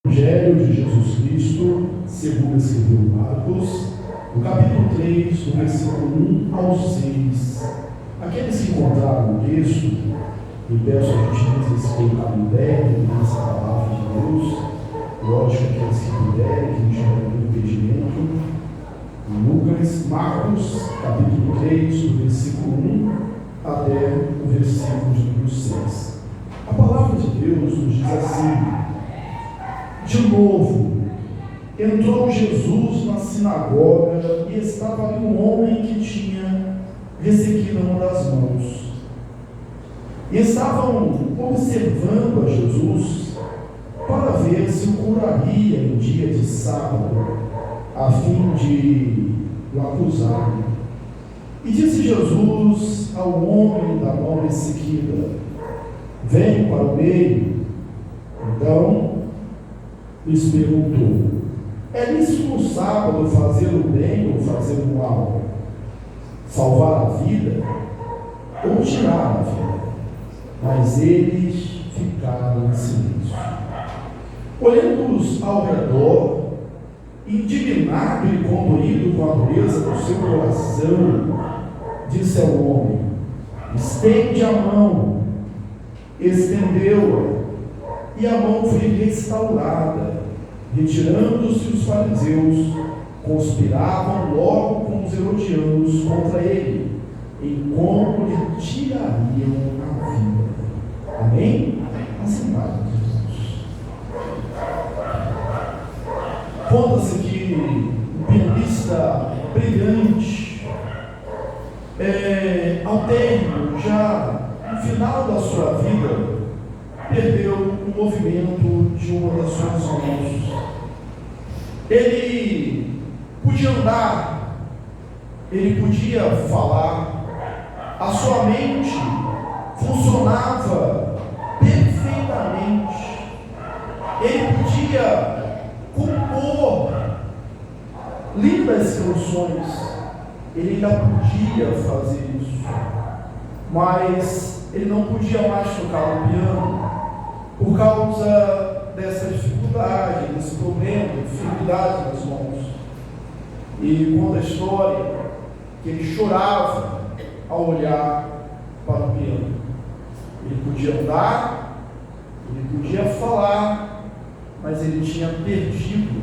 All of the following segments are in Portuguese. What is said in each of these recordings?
Evangelho de Jesus Cristo, segundo escreveu Marcos, no capítulo 3, do versículo 1 ao 6. Aqueles que encontraram o texto, e peço a gentileza de colocar em pé nessa palavra de Deus, lógico, aqueles que puderem, que tiverem um impedimento, Lucas, Marcos, capítulo 3, do versículo 1 até o versículo de número 6. A palavra de Deus nos diz assim: de novo, entrou Jesus na sinagoga e estava ali um homem que tinha ressequida uma das mãos. E estavam observando a Jesus para ver se o curaria em dia de sábado, a fim de o acusar. E disse Jesus ao homem da mão ressequida: vem para o meio. Então lhes perguntou: é lícito no sábado fazer o bem ou fazer o mal? Salvar a vida ou tirar a vida? Mas eles ficaram em silêncio. Olhando-os ao redor, indignado e condoído com a dureza do seu coração, disse ao homem: estende a mão. Estendeu-a, e a mão foi restaurada. Retirando-se os fariseus, conspiravam logo com os herodianos contra ele, em como lhe tirariam a vida. Amém? Assim vai, Jesus. Conta-se que um pianista brilhante, ao término, já no final da sua vida, perdeu o movimento de uma das suas mãos. Ele podia andar, ele podia falar, a sua mente funcionava perfeitamente, ele podia compor lindas canções, ele ainda podia fazer isso, mas ele não podia mais tocar o piano, por causa dessa dificuldade, desse problema, dificuldade nas mãos. E conta a história que ele chorava ao olhar para o piano. Ele podia andar, ele podia falar, mas ele tinha perdido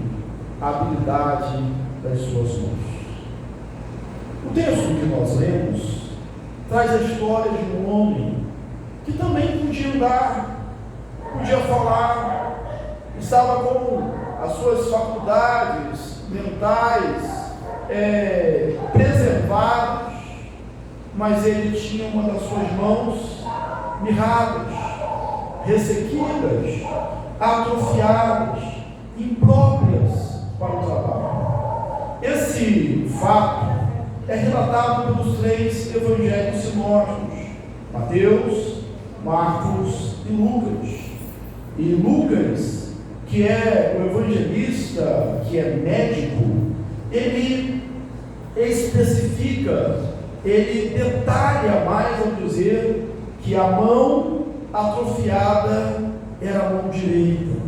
a habilidade das suas mãos. O texto que nós lemos traz a história de um homem que também podia andar, podia falar, estava com as suas faculdades mentais preservadas, mas ele tinha uma das suas mãos mirradas, ressequidas, atrofiadas, impróprias para o trabalho. Esse fato é relatado pelos 3 evangelhos sinóticos: Mateus, Marcos e Lucas. E Lucas, que é o evangelista, que é médico, ele especifica, ele detalha mais ao dizer que a mão atrofiada era a mão direita,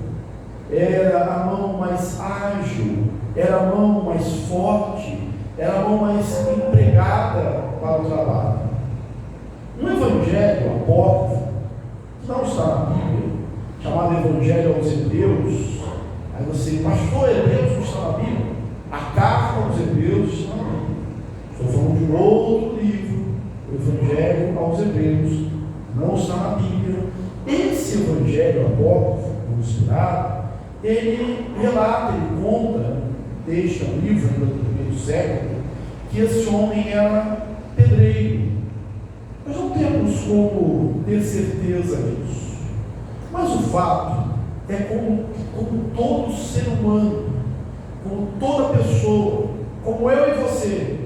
era a mão mais ágil, era a mão mais forte, era a mão mais empregada para o trabalho. Um evangelho apócrifo, que não está na Bíblia, chamado Evangelho aos Hebreus, aí você, pastor, Hebreus não está na Bíblia? A carta aos Hebreus está na Bíblia. Estou falando de um outro livro, o Evangelho aos Hebreus, não está na Bíblia. Esse Evangelho apócrifo, inspirado, ele relata, ele conta, deixa um livro do primeiro século, que esse homem era pedreiro. Nós não temos como ter certeza disso. Mas o fato é como todo ser humano, como toda pessoa, como eu e você,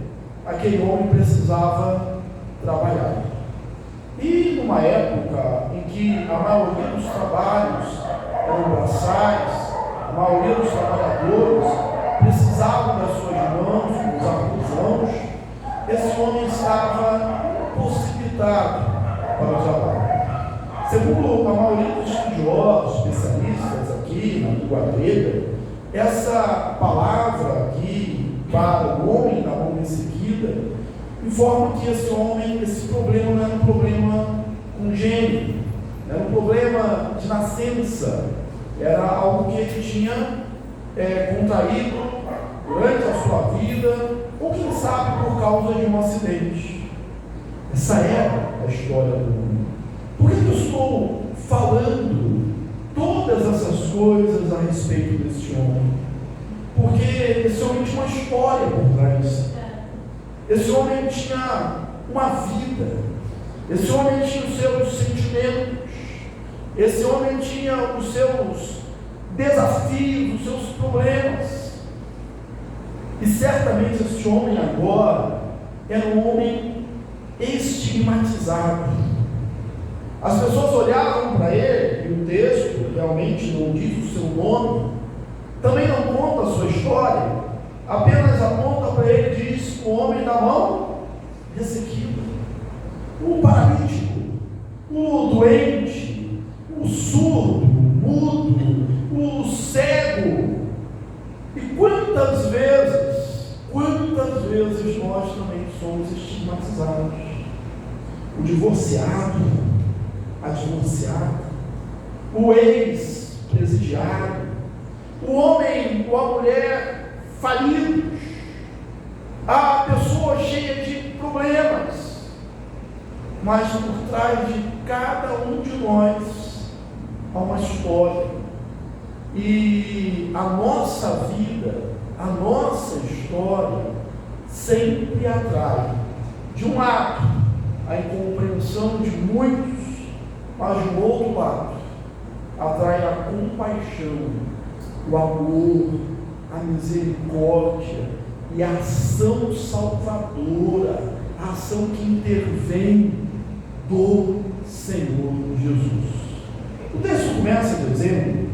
aquele homem precisava trabalhar. E numa época em que a maioria dos trabalhos eram braçais, a maioria dos trabalhadores precisavam das suas mãos, dos artesãos, esse homem estava impossibilitado para o trabalho. Segundo a maioria dos estudiosos, especialistas aqui aqui, na língua grega, essa palavra aqui, para o homem da mão ressequida, informa que esse homem, esse problema não era um problema congênito, era um problema de nascença, era algo que ele tinha contraído durante a sua vida, ou quem sabe por causa de um acidente. Essa era a história do homem. Por que eu estou falando todas essas coisas a respeito deste homem? Porque esse homem tinha uma história por trás. Esse homem tinha uma vida. Esse homem tinha os seus sentimentos. Esse homem tinha os seus desafios, os seus problemas. E certamente esse homem agora era um homem estigmatizado. As pessoas olhavam para ele, e o texto realmente não diz o seu nome, também não conta a sua história, apenas aponta para ele e diz: o homem da mão ressequida, o paralítico, o doente, o surdo, o mudo, o cego. E quantas vezes nós também somos estigmatizados? O divorciado, a divorciada, o ex-presidiário, o homem ou a mulher falidos, a pessoa cheia de problemas. Mas por trás de cada um de nós há uma história. E a nossa vida, a nossa história, sempre atrai, de um lado, a incompreensão de muitos, mas do outro lado, atrai a compaixão, o amor, a misericórdia e a ação salvadora, a ação que intervém do Senhor Jesus. O texto começa dizendo: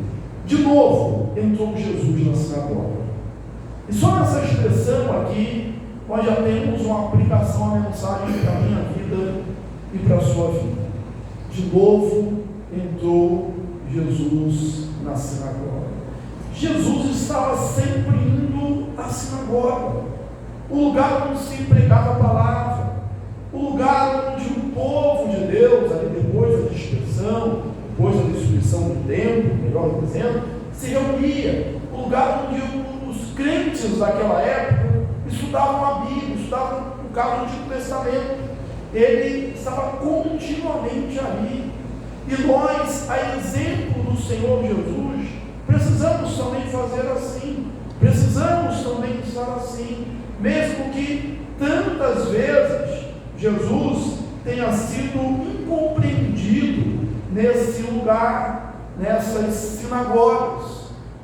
de novo entrou Jesus na sinagoga. E só nessa expressão aqui, nós já temos uma aplicação à mensagem para a minha vida e para a sua vida. De novo entrou Jesus na sinagoga. Jesus estava sempre indo à sinagoga, o lugar onde se pregava a palavra, o lugar onde o povo de Deus, ali depois da dispersão, depois da destruição do templo, melhor dizendo, se reunia, o lugar onde os crentes daquela época estudavam a Bíblia, estudavam o caso do Antigo Testamento. Ele estava continuamente ali. E nós, a exemplo do Senhor Jesus, precisamos também fazer assim, precisamos também estar assim, mesmo que tantas vezes Jesus tenha sido incompreendido nesse lugar, nessas sinagogas.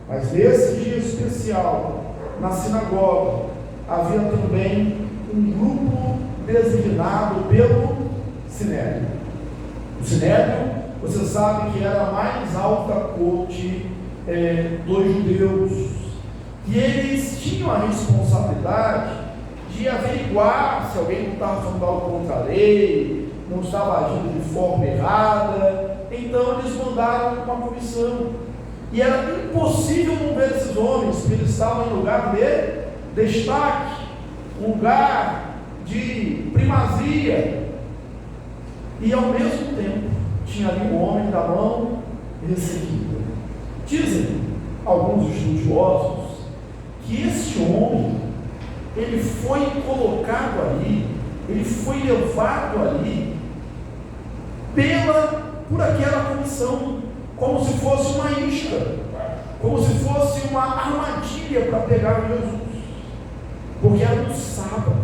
Mas nesse dia especial, na sinagoga, havia também um grupo designado pelo Sinédrio. O Sinédrio, você sabe que era a mais alta corte dos judeus, e eles tinham a responsabilidade de averiguar se alguém não estava falando algo contra a lei, não estava agindo de forma errada. Então eles mandaram uma comissão, e era impossível não ver esses homens, porque eles estavam em lugar de destaque, um lugar de primazia, e ao mesmo tempo tinha ali um homem da mão ressequida. Dizem alguns estudiosos que este homem, ele foi colocado ali, ele foi levado ali por aquela comissão, como se fosse uma isca, como se fosse uma armadilha para pegar Jesus, porque era no sábado,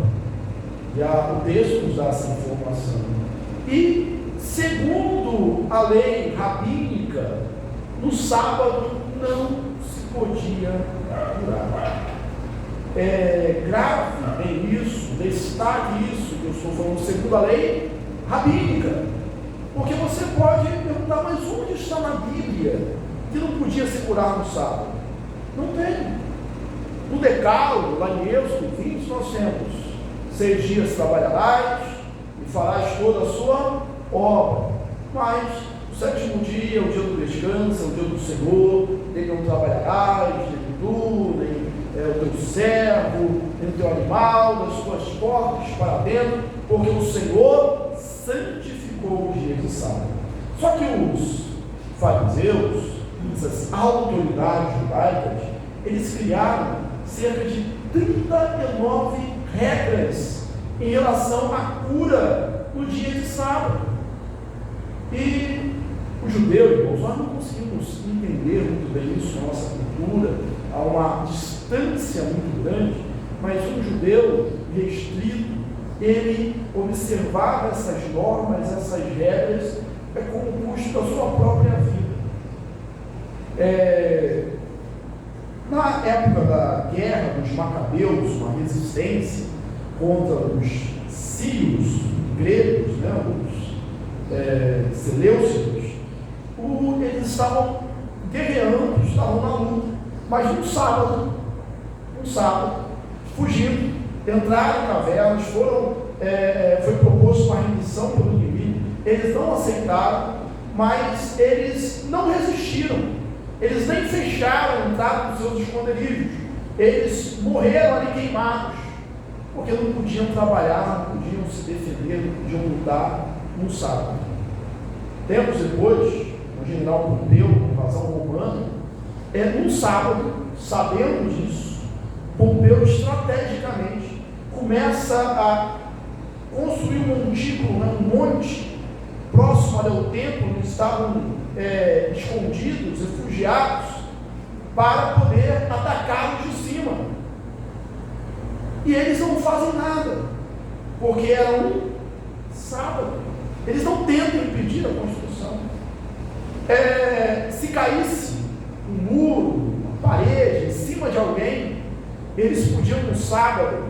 e o texto nos dá essa informação. E segundo a lei rabínica, no sábado não se podia curar. É grave em isso, destaque isso que eu estou falando, segundo a lei rabínica, porque você pode perguntar: mas onde está na Bíblia que não podia se curar no sábado? Não tem. No Decálogo, lá em Êxodo 20, nós temos: 6 dias trabalharás e farás toda a sua obra, mas O sétimo dia é o dia do descanso, é o dia do Senhor, ele não trabalharás, nem tu, nem o teu servo, nem o teu animal, das tuas portas para dentro, porque o Senhor santificou o dia de sábado. Só que os fariseus, essas autoridades judaicas, eles criaram cerca de 39 regras em relação à cura no dia de sábado. E os judeus, irmãos, nós não conseguimos entender muito bem isso na nossa cultura, há uma distância muito grande, mas um judeu restrito, ele observava essas normas, essas regras, como custo da sua própria vida. Na época da guerra dos Macabeus, uma resistência contra os sírios gregos, os seleucidos, eles estavam guerreando, estavam na luta, mas um sábado, fugindo, entraram em cavernas, foi proposto uma rendição pelo inimigo, eles não aceitaram, mas eles não resistiram, eles nem fecharam a entrada dos seus esconderijos, eles morreram ali queimados, porque não podiam trabalhar, não podiam se defender, não podiam lutar no sábado. Tempos depois, o general Pompeu, invasão romana, num sábado, sabendo disso, Pompeu estrategicamente começa a construir um montículo, um monte próximo ali ao templo, onde estavam escondidos, refugiados, para poder atacá-los de cima. E eles não fazem nada, porque era um sábado. Eles não tentam impedir a construção. Se caísse um muro, uma parede, em cima de alguém, eles podiam no sábado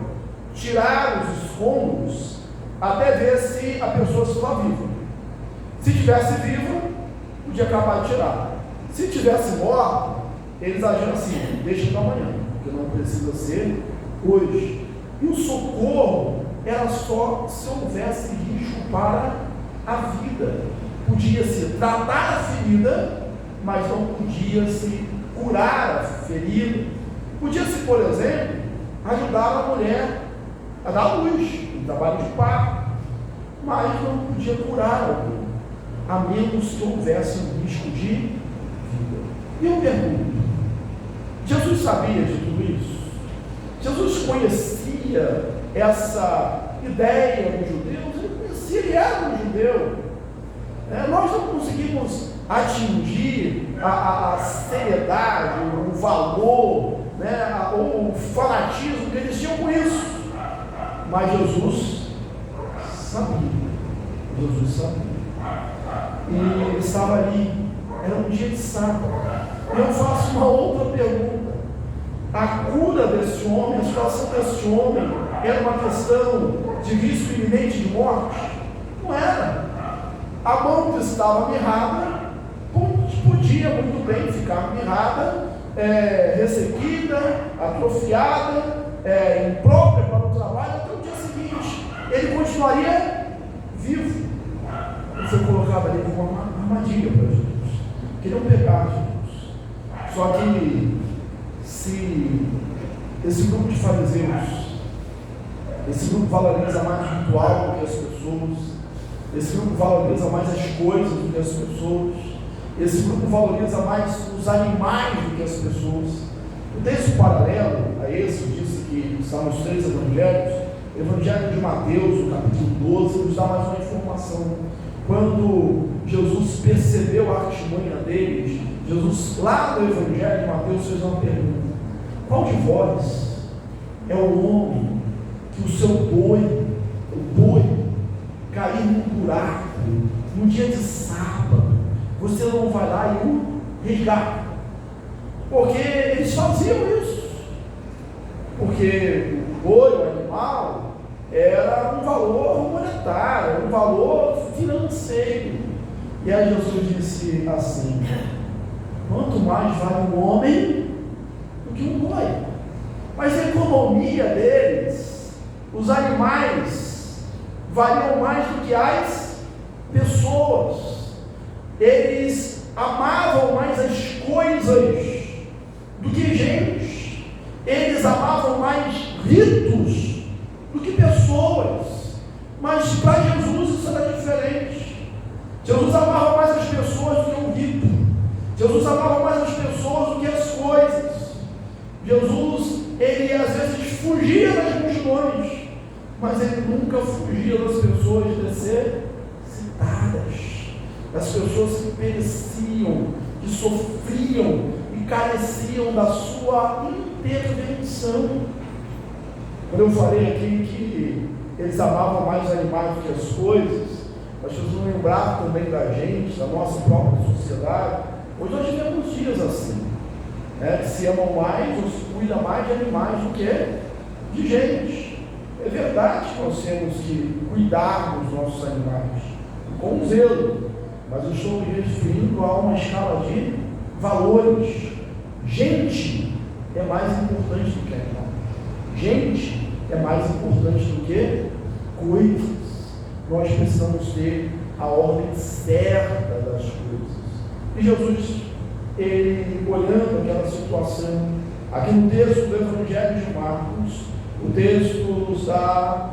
tirar os escombros até ver se a pessoa estava viva. Se estivesse viva, podia acabar de tirar. Se estivesse morta, eles agiam assim: deixa para amanhã, porque não precisa ser hoje. E o socorro era só se houvesse risco para a vida. Podia-se tratar a ferida, mas não podia-se curar a ferida. Podia-se, por exemplo, ajudar a mulher a dar luz, um trabalho de parto, mas não podia curar alguém, a menos que houvesse um risco de vida. E eu pergunto, Jesus sabia de tudo isso? Jesus conhecia essa ideia dos judeus? Ele conhecia, ele era um judeu. Nós não conseguimos atingir a seriedade, o valor, ou o fanatismo que eles tinham com isso. Mas Jesus sabia. E ele estava ali, era um dia de sábado. E eu faço uma outra pergunta: a cura desse homem, a situação desse homem, era uma questão de risco iminente de morte? Não era. A mão que estava mirrada podia muito bem ficar mirrada, ressequida, atrofiada, imprópria para o trabalho, até o dia seguinte. Ele continuaria vivo. Ele foi colocado ali como uma armadilha para Jesus, queriam pegar Jesus. Só que se esse grupo de fariseus, esse grupo valoriza mais o ritual do que as pessoas, esse grupo valoriza mais as coisas do que as pessoas, esse grupo valoriza mais os animais do que as pessoas. O texto paralelo a esse, disse que está nos 3 evangelhos, o Evangelho de Mateus, no capítulo 12, nos dá mais uma informação. Quando Jesus percebeu a artimanha deles, Jesus, lá no Evangelho de Mateus, fez uma pergunta: qual de vós é o homem que o seu boi, cair num buraco, num dia de sábado, você não vai lá e o resgata? Porque eles faziam isso. Porque o boi, o animal, era um valor monetário, um valor financeiro. E aí Jesus disse assim: quanto mais vale um homem do que um boi. Mas a economia deles, os animais, valiam mais do que as pessoas. eles amavam mais as coisas do que gente, eles amavam mais ritos do que pessoas. Mas para Jesus isso era diferente. Jesus amava mais as pessoas do que o rito. Jesus amava mais as pessoas do que as coisas. Jesus, ele às vezes fugia das multidões, mas ele nunca fugia das pessoas necessitadas, das pessoas que pereciam, que sofriam e careciam da sua intervenção. Quando eu falei aqui que eles amavam mais os animais do que as coisas, as pessoas não lembravam também da gente, da nossa própria sociedade. Hoje nós tivemos dias assim, que se amam mais ou se cuida mais de animais do que de gente. É verdade que nós temos que cuidar dos nossos animais, com zelo, mas eu estou me referindo a uma escala de valores. Gente é mais importante do que animal. Gente é mais importante do que coisas. Nós precisamos ter a ordem certa das coisas. E Jesus, ele olhando aquela situação, aqui no texto do Evangelho de Marcos, o texto nos dá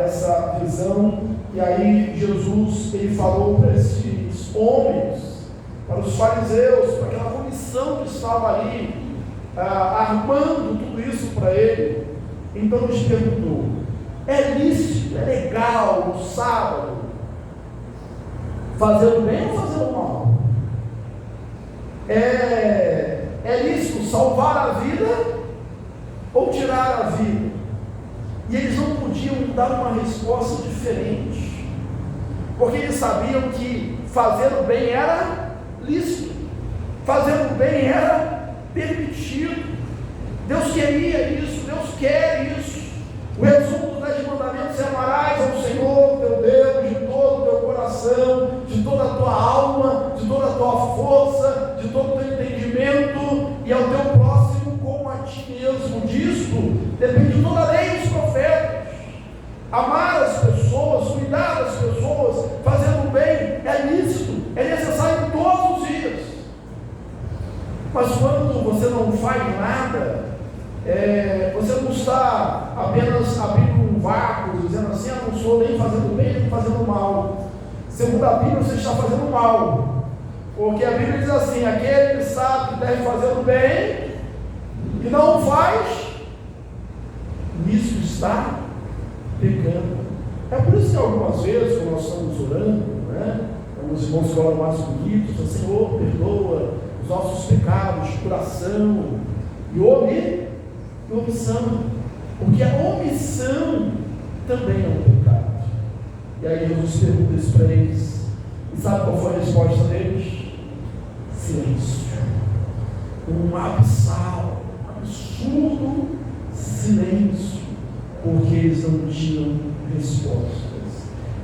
essa visão, e aí Jesus, ele falou para esses homens, para os fariseus, para aquela comissão que estava ali, armando tudo isso para ele. Então ele perguntou: é lícito, é legal no sábado fazer o bem ou fazer o mal? É lícito salvar a vida ou tirar a vida? E eles não podiam dar uma resposta diferente, porque eles sabiam que fazer o bem era lícito, fazer o bem era permitido. Deus queria isso, Deus quer isso. O resumo dos 10 mandamentos é: amarás ao Senhor teu Deus de todo o teu coração, de toda a tua alma, de toda a tua força, de todo o teu entendimento, e ao teu próximo como a ti mesmo. Disto depende toda a lei dos profetas. Amar as pessoas, cuidar das pessoas, fazer o bem é lícito, é necessário todos os dias. Mas quando você não faz nada, você não está apenas abrindo um vácuo, dizendo assim: eu não estou nem fazendo bem, nem fazendo mal. Segundo a Bíblia, você está fazendo mal, porque a Bíblia diz assim: aquele que sabe que deve fazer o bem e não faz, nisso está pecando. É por isso que algumas vezes, quando nós estamos orando, os irmãos que oram mais bonitos, o Senhor perdoa os nossos pecados de coração e omissão, porque a omissão também é um pecado. E aí Jesus pergunta isso para eles, e sabe qual foi a resposta deles? Silêncio. Um absurdo silêncio, porque eles não tinham respostas.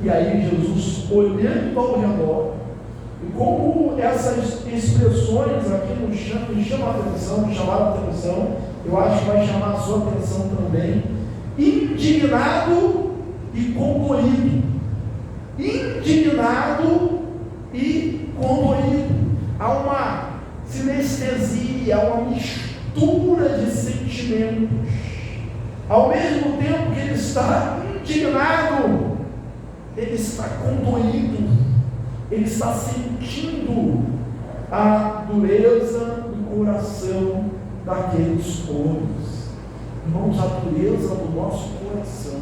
E aí Jesus, olhando ao redor, e como essas expressões aqui nos chamam a atenção, chamaram a atenção, eu acho que vai chamar a sua atenção também: indignado e condoído. Indignado e condoído. Há uma sinestesia, uma mistura de sentimentos. Ao mesmo tempo que ele está indignado, ele está condoído, ele está sentindo a dureza do coração daqueles homens. Irmãos, a dureza do nosso coração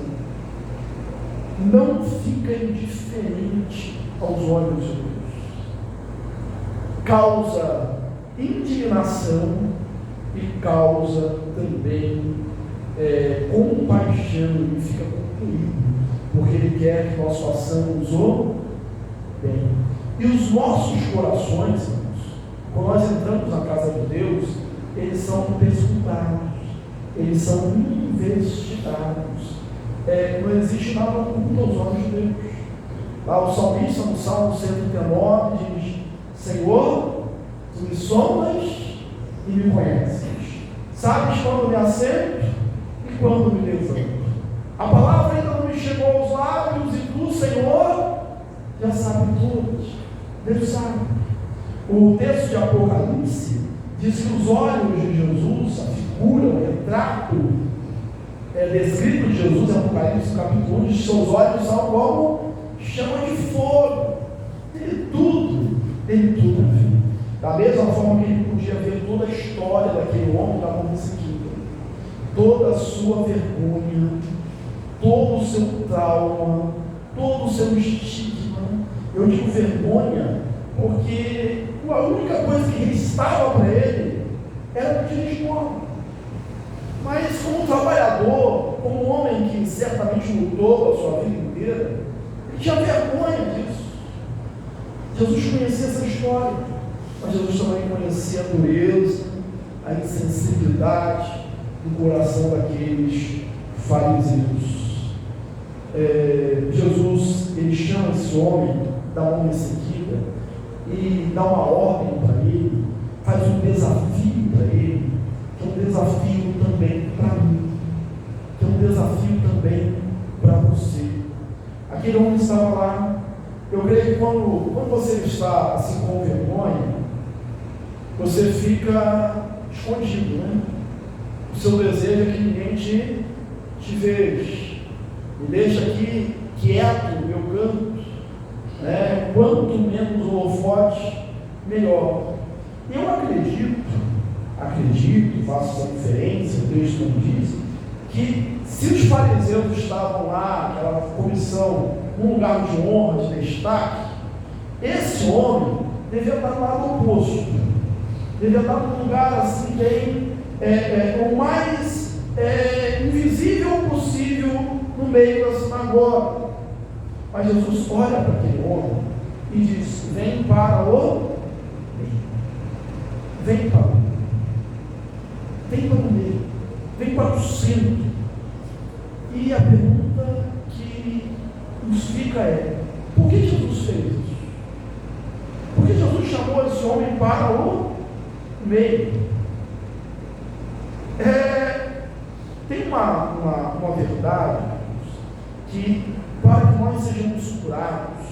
não fica indiferente aos olhos de Deus. Causa indignação e causa também compaixão, e fica concluído, porque Ele quer que nós façamos o bem. E os nossos corações, irmãos, quando nós entramos na casa de Deus, eles são perscrutados, eles são investigados. Não existe nada oculto aos olhos de Deus. Lá o salmista, no Salmo 139, diz: Senhor, tu me sondas e me conheces, sabes quando me assento e quando me levanto. A palavra ainda não me chegou aos lábios, e tu, Senhor, já sabe tudo. Deus sabe. O texto de Apocalipse diz que os olhos de Jesus, a figura, o retrato descrito de Jesus em Apocalipse capítulo 1, diz que seus olhos são como chama de fogo. Ele tudo. Da mesma forma que ele podia ver toda a história daquele homem da mão seguida, toda a sua vergonha, todo o seu trauma, todo o seu estigma. Eu digo vergonha porque a única coisa que restava para ele era o dia de morte. Mas como trabalhador, como homem que certamente lutou a sua vida inteira, ele tinha vergonha disso. Jesus conhecia essa história, mas Jesus também conhecia a dureza, a insensibilidade do coração daqueles fariseus. Jesus, ele chama esse homem da mão ressequida e dá uma ordem para ele, faz um desafio para ele, que é um desafio também para mim, que é um desafio também para você. Aquele homem estava lá. Eu creio que quando você está assim com vergonha, você fica escondido, né? O seu desejo é que ninguém te veja. Me deixa aqui quieto no meu canto, né? Quanto menos holofote, melhor. Eu acredito, faço essa inferência, o texto não diz, que se os fariseus estavam lá, aquela comissão, num lugar de honra, de destaque, esse homem devia estar lá no oposto, devia estar num lugar assim, bem, o mais invisível possível no meio da sinagoga. Mas Jesus olha para aquele homem e diz: vem para o meio, vem para o meio, vem para o centro. E a pergunta que nos fica é: por que Jesus fez isso? Por que Jesus chamou esse homem para o meio? Tem uma verdade que, para que nós sejamos curados,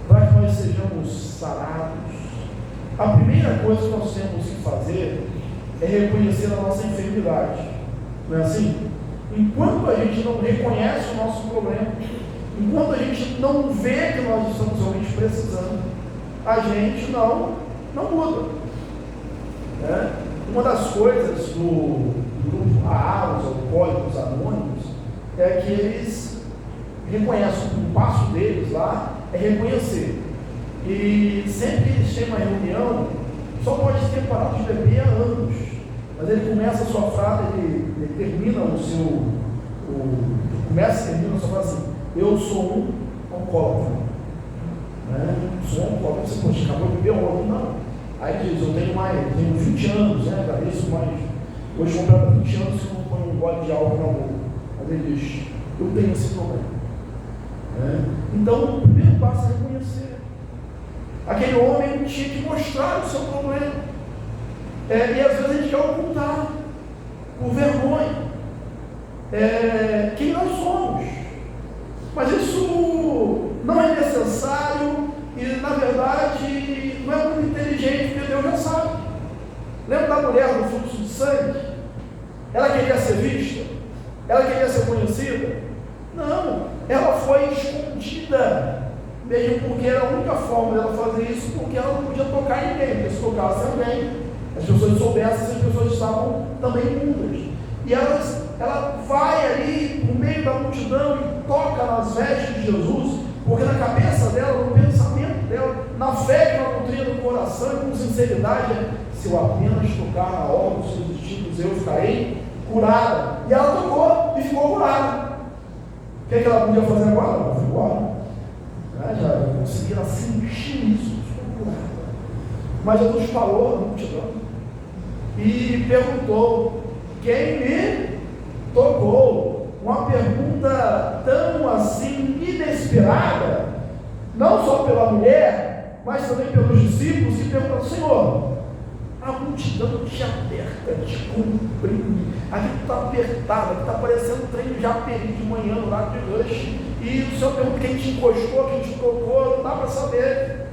para que nós sejamos sarados, a primeira coisa que nós temos que fazer é reconhecer a nossa enfermidade. Não é assim? Enquanto a gente não reconhece o nosso problema, enquanto a gente não vê que nós estamos realmente precisando, a gente não muda. Uma das coisas do grupo AAOS, Alcoólicos Anônimos, é que eles reconhecem, o passo deles lá é reconhecer. E sempre que eles têm uma reunião, só pode ter parado de beber há anos. Mas ele começa a sua frase, ele termina começa e termina a sua frase assim: eu sou um alcoólatra. Sou um alcoólatra. Você pode acabou de beber ontem, não. Aí ele diz: eu tenho 20 anos, agradeço, mas hoje vou comprar 20 anos que eu não ponho um gole de álcool na boca. Mas ele diz: eu tenho esse problema. Então, o primeiro passo é reconhecer. Aquele homem tinha que mostrar o seu problema. E às vezes a gente quer ocultar, por vergonha, quem nós somos. Mas isso não é necessário e, na verdade, não é muito inteligente, porque Deus já sabe. Lembra da mulher do fluxo de sangue? Ela queria ser vista? Ela queria ser conhecida? Não, ela foi escondida, mesmo porque era a única forma dela fazer isso, porque ela não podia tocar em ninguém, porque se tocasse alguém, as pessoas soubessem se as pessoas estavam também imundas. E ela vai ali no meio da multidão e toca nas vestes de Jesus, porque na cabeça dela, no pensamento dela, na fé que ela nutria no coração e com sinceridade, se eu apenas tocar na obra dos seus vestidos, eu ficarei curada. E ela tocou e ficou curada. O que ela podia fazer agora? Ela foi embora. Já conseguiram sentir isso, ficou curada. Mas Jesus falou na multidão e perguntou: quem me tocou? Uma pergunta tão assim inesperada, não só pela mulher, mas também pelos discípulos, que perguntaram: Senhor, a multidão te aperta, te comprime, aqui está apertado, aqui está parecendo um trem de Japeri de manhã no lado de Rush, e o Senhor pergunta quem te encostou, quem te tocou, não dá para saber.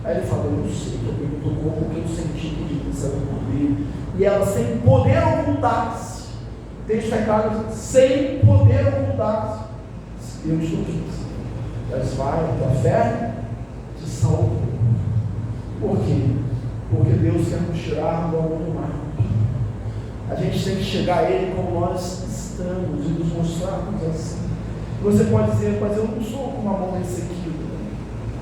Aí ele falou, eu não sei, eu pergunto como, porque eu senti que isso era o poder. E ela sem poder ocultar-se. Texto é claro, sem poder ocultar-se. Eu estou aqui. Mas vai, a tua fé te salvou. Por quê? Porque Deus quer nos tirar do anonimato. A gente tem que chegar a Ele como nós estamos e nos mostrarmos assim. Você pode dizer, mas eu não sou com a mão ressequida,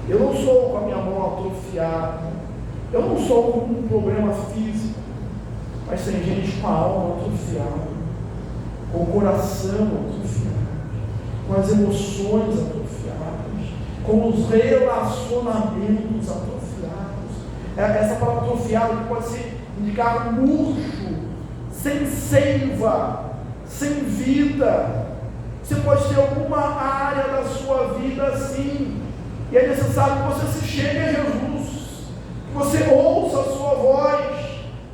eu não sou com a minha mão atrofiada, eu não sou com um problema físico, mas tem gente com a alma atrofiada, com o coração atrofiado, com as emoções atrofiadas, com os relacionamentos atrofiados. Essa palavra atrofiada pode ser indicar murcho, sem seiva, sem vida. Você pode ter alguma área da sua vida assim, e é necessário que você se chegue a Jesus, que você ouça a sua voz,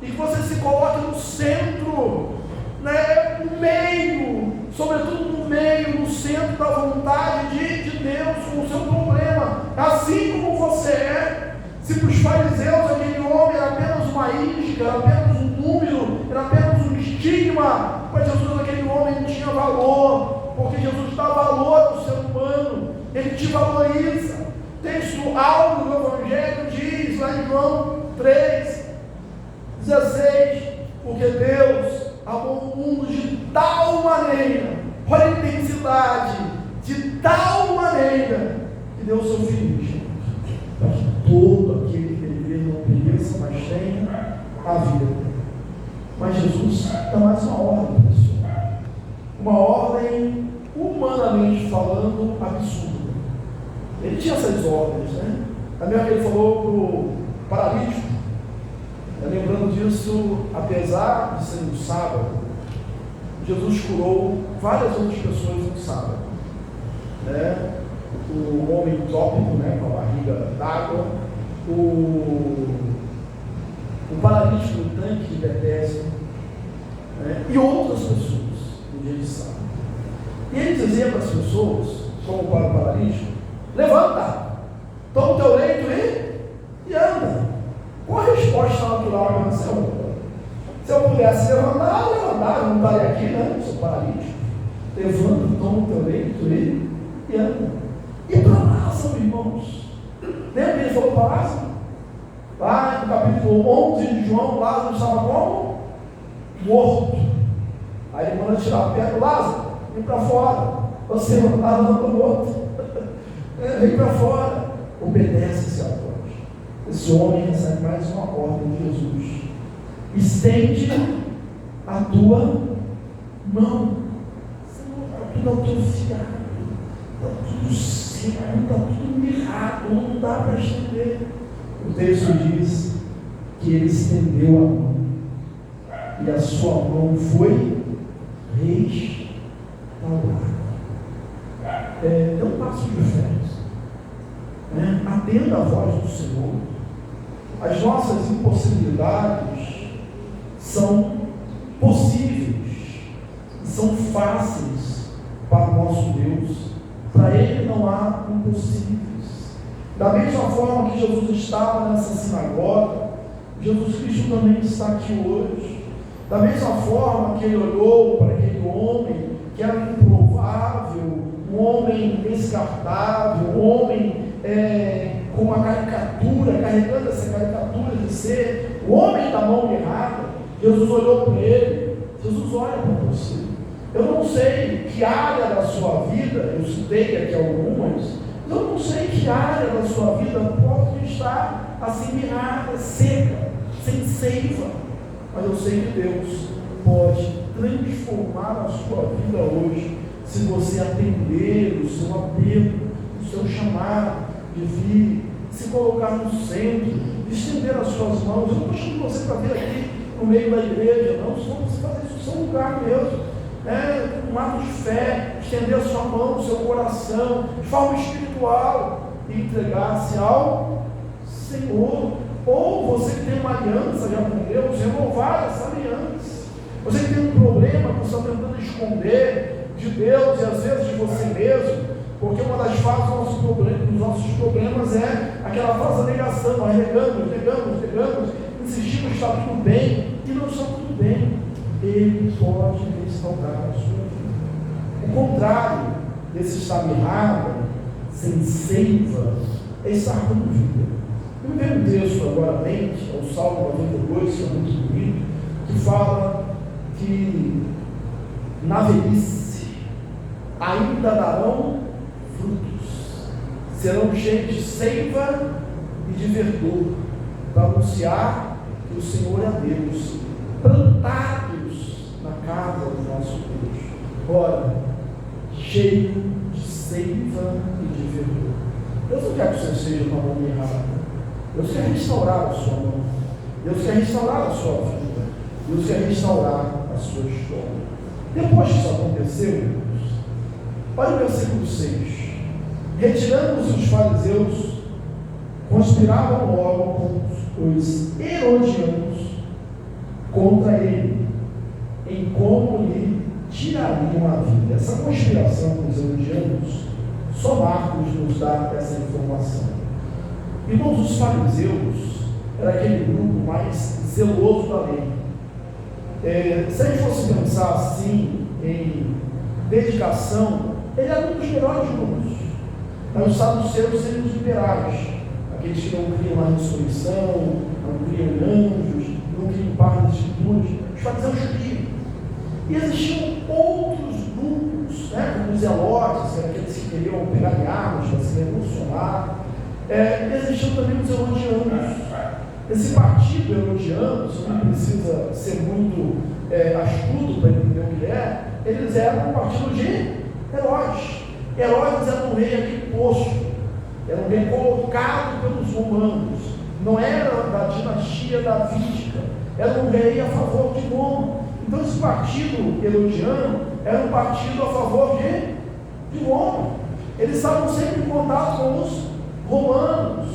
e que você se coloque no centro, no meio, sobretudo no meio, no centro da vontade de Deus com o seu problema, assim como você é. Se para os fariseus aquele homem era apenas uma isca, era apenas um número, era apenas um estigma, para Jesus aquele homem não tinha valor, porque Jesus dá valor ao ser humano, Ele te valoriza. Texto áureo do Evangelho diz, lá em João 3,16, porque Deus amou o mundo de tal maneira, olha a intensidade, de tal maneira, que deu o seu Filho, para que todo aquele que ele vê não pereça, mas tenha a vida. Mas Jesus dá mais uma ordem, pessoal, uma ordem, humanamente falando, absurda. Ele tinha essas ordens, né? A mesma que ele falou para o paralítico, lembrando disso, apesar de ser no sábado, Jesus curou várias outras pessoas no sábado, né? O homem tópico, né, com a barriga d'água, o paralítico no tanque de Betesda, né? E outras pessoas no dia de sábado. E ele dizia para as pessoas, como para o paralítico, levanta, toma o teu leito e anda. Qual a resposta natural que você ouve? Se eu pudesse levantar, eu não estaria aqui, né? Sou paralítico. Levanta, toma o teu leito e anda. E para Lázaro, irmãos? Lembra que ele falou para Lázaro? Lá no capítulo 11 de João, Lázaro estava como? Morto. Aí ele manda tirar a pedra, Lázaro, vem para fora. Você não está morto. Vem para fora. Obedece-se a voz. Esse homem recebe mais uma ordem de Jesus: estende a tua mão. Senhor, está tudo atrofiado, está tudo seco, está tudo mirrado, não dá para estender. O texto diz que ele estendeu a mão e a sua mão foi restaurada. É um passo de fé. Atenda a voz do Senhor. As nossas impossibilidades são possíveis, são fáceis para o nosso Deus. Para Ele não há impossíveis. Da mesma forma que Jesus estava nessa sinagoga, Jesus Cristo também está aqui hoje. Da mesma forma que Ele olhou para aquele homem que era improvável, um homem descartável, um homem com uma caricatura, carregando essa caricatura de ser o homem da mão errada. Jesus olhou para ele. Jesus olha para você. Eu não sei que área da sua vida, eu citei aqui algumas, mas eu não sei que área da sua vida pode estar assim mirrada, seca, sem seiva, mas eu sei que Deus pode transformar a sua vida hoje, se você atender o seu apelo, o seu chamado de vir, se colocar no centro, estender as suas mãos. Eu não estou chamando você para vir aqui no meio da igreja, não, só você fazer isso no seu lugar mesmo, um ato de fé, estender a sua mão, o seu coração, de forma espiritual, e entregar-se ao Senhor. Ou você que tem uma aliança já com Deus, renovar essa aliança. Você que tem um problema que você está tentando esconder de Deus e às vezes de você mesmo, porque uma das fases dos nossos problemas é aquela falsa negação, nós negamos, insistimos que está tudo bem, e não está tudo bem. Ele pode restaurar a sua vida. O contrário desse estar mirrado, sem seiva, é estar com vida. Eu me vejo um texto agora à mente, é o Salmo 92, que é muito bonito, que fala que na velhice ainda darão frutos, serão cheios de seiva e de verdor, para anunciar que o Senhor é Deus, plantados na casa do nosso Deus. Ora, cheio de seiva e de verdor. Deus não quer que você seja uma mão errada. Deus quer restaurar a sua mão. Deus quer restaurar a sua vida. Deus quer restaurar a sua história. Depois que isso aconteceu, olha o versículo 6. Retirando-se os fariseus, conspiravam logo com os herodianos contra ele, em como lhe tirariam a vida. Essa conspiração com os herodianos, só Marcos nos dá essa informação. Irmãos, os fariseus era aquele grupo mais zeloso da lei. Se a gente fosse pensar assim em dedicação, ele era um dos melhores grupos. Os saduceus seriam os liberais, aqueles que não criam na ressurreição, não criam em anjos, não criam parte das escrituras. Os fariseus criam. E existiam outros grupos, como os zelotes, que eram aqueles que queriam pegar em armas para se revolucionar. Existiam também os herodianos. Esse partido herodiano, você não precisa ser muito astuto para entender o que é, eles eram um partido de Herodes. Herodes era um rei aqui posto, era um rei colocado pelos romanos, não era da dinastia davídica, era um rei a favor de Roma. Então esse partido herodiano era um partido a favor de Roma. Eles estavam sempre em contato com os romanos,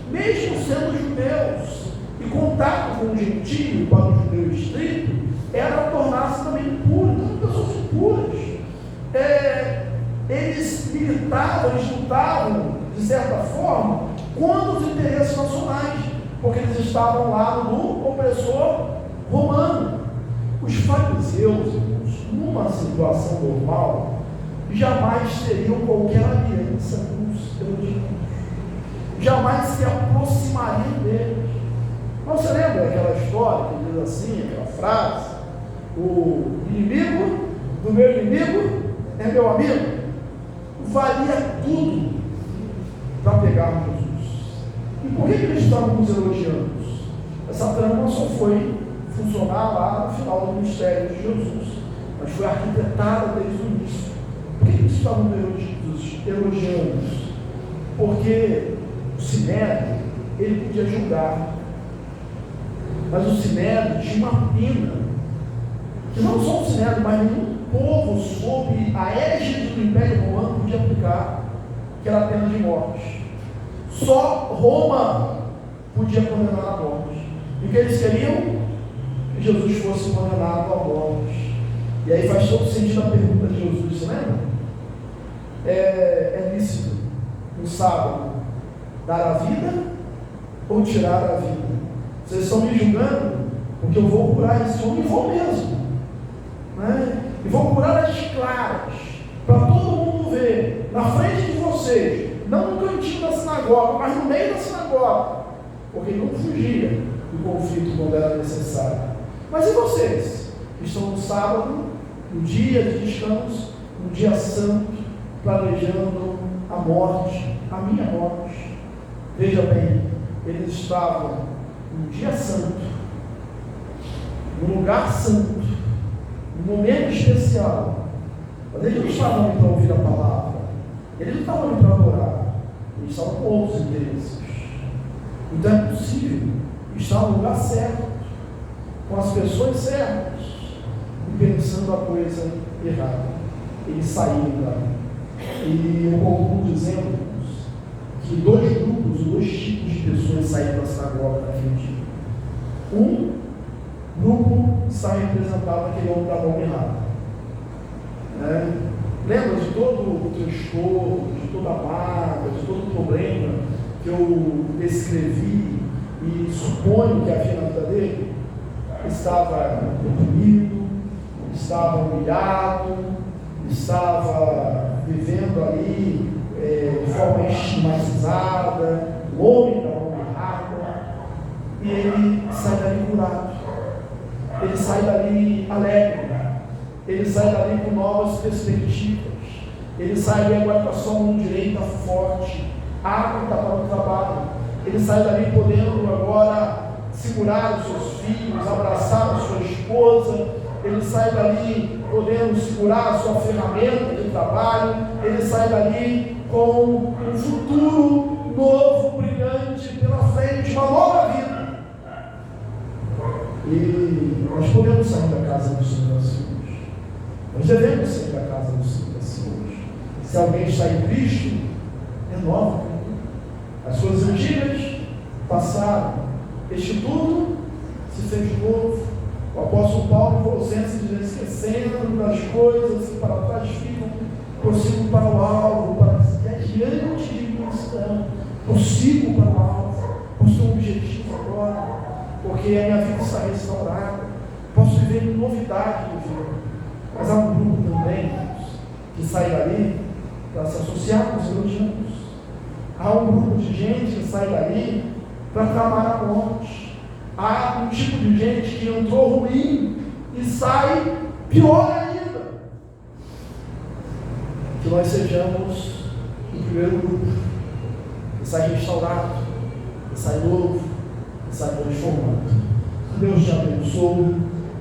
mesmo sendo judeus, e contato com o gentio para o judeu estrito era tornar-se também puro. Então, pessoas impuras. Eles militavam, eles lutavam, de certa forma, contra os interesses nacionais, porque eles estavam lá no opressor romano. Os fariseus, numa situação normal, jamais teriam qualquer aliança com os herodianos, jamais se aproximariam deles. Mas você lembra aquela história que diz assim, aquela frase: o inimigo do meu inimigo é meu amigo? Valia tudo para pegar Jesus. E por que eles estavam com os herodianos? Essa trama só foi funcionar lá no final do ministério de Jesus, mas foi arquitetada desde o início. Por que eles estavam com os herodianos? Porque o Sinédrio, ele podia julgar, mas o Sinédrio tinha uma pena, que não só o Sinédrio, mas nenhum povo sob a égide do Império Romano podia aplicar, que era a pena de morte. Só Roma podia condenar a morte. E o que eles queriam? Que Jesus fosse condenado à morte. E aí faz todo sentido a pergunta de Jesus, você lembra? É lícito no sábado dar a vida ou tirar a vida? Vocês estão me julgando porque eu vou curar esse homem, e vou mesmo, e vou curar as claras, para todo mundo ver, na frente de vocês, não no cantinho da sinagoga, mas no meio da sinagoga, porque ele não fugia do conflito quando era necessário. Mas e vocês, que estão no sábado, no dia de descanso, no dia santo, planejando a morte, a minha morte? Veja bem, eles estavam no dia santo, no lugar santo, num momento especial, mas eles não estavam ali para ouvir a palavra, eles não estavam ali para adorar, eles estavam com outros interesses. Então é possível estar no lugar certo, com as pessoas certas, e pensando a coisa errada. Eles saíram dali. E eu concluo dizendo que dois grupos, dois tipos de pessoas saíram da sinagoga naquele dia. Um grupo está representado naquele homem da mão errada. Lembra de todo o transtorno, de toda a mágoa, de todo o problema que eu escrevi e suponho que havia na vida dele, estava deprimido, estava humilhado, estava vivendo ali de forma estigmatizada, o homem da mão errada, e ele sai dali curado, ele sai dali alegre, ele sai dali com novas perspectivas, ele sai dali agora com a sua mão direita forte, apta para o trabalho, ele sai dali podendo agora segurar os seus filhos, abraçar a sua esposa, ele sai dali podendo segurar a sua ferramenta de trabalho, ele sai dali com um futuro novo, brilhante pela frente, uma nova vida. E nós podemos sair da casa do Senhor assim hoje. Nós devemos sair da casa do Senhor assim hoje. Se alguém está em Cristo, é nova. As coisas antigas passaram, este tudo se fez novo. O apóstolo Paulo em Colossenses diz: esquecendo das coisas que para trás ficam, prossigo para o alvo, para que adiante de mim estão, prossigo para o alvo, posso ter um objetivo agora, porque a minha vida está restaurada, posso viver em novidade de vida. Mas há um grupo também que sai dali para se associar com os elogianos. Há um grupo de gente que sai dali para clamar a morte. Há um tipo de gente que entrou ruim e sai pior ainda. Que nós sejamos o primeiro grupo que sai restaurado, que sai novo, que sai transformado. Que Deus te abençoe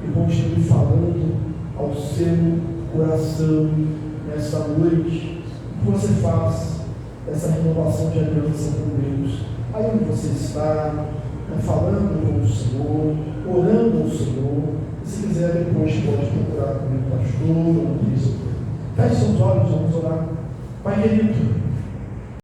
e continue falando ao seu coração nesta noite. Que você faça essa renovação de aliança com Deus. Aí onde você está, falando com o Senhor, orando ao Senhor. E se quiser depois pode procurar comigo, pastor ou bispo. Feche seus olhos, vamos orar. Pai querido,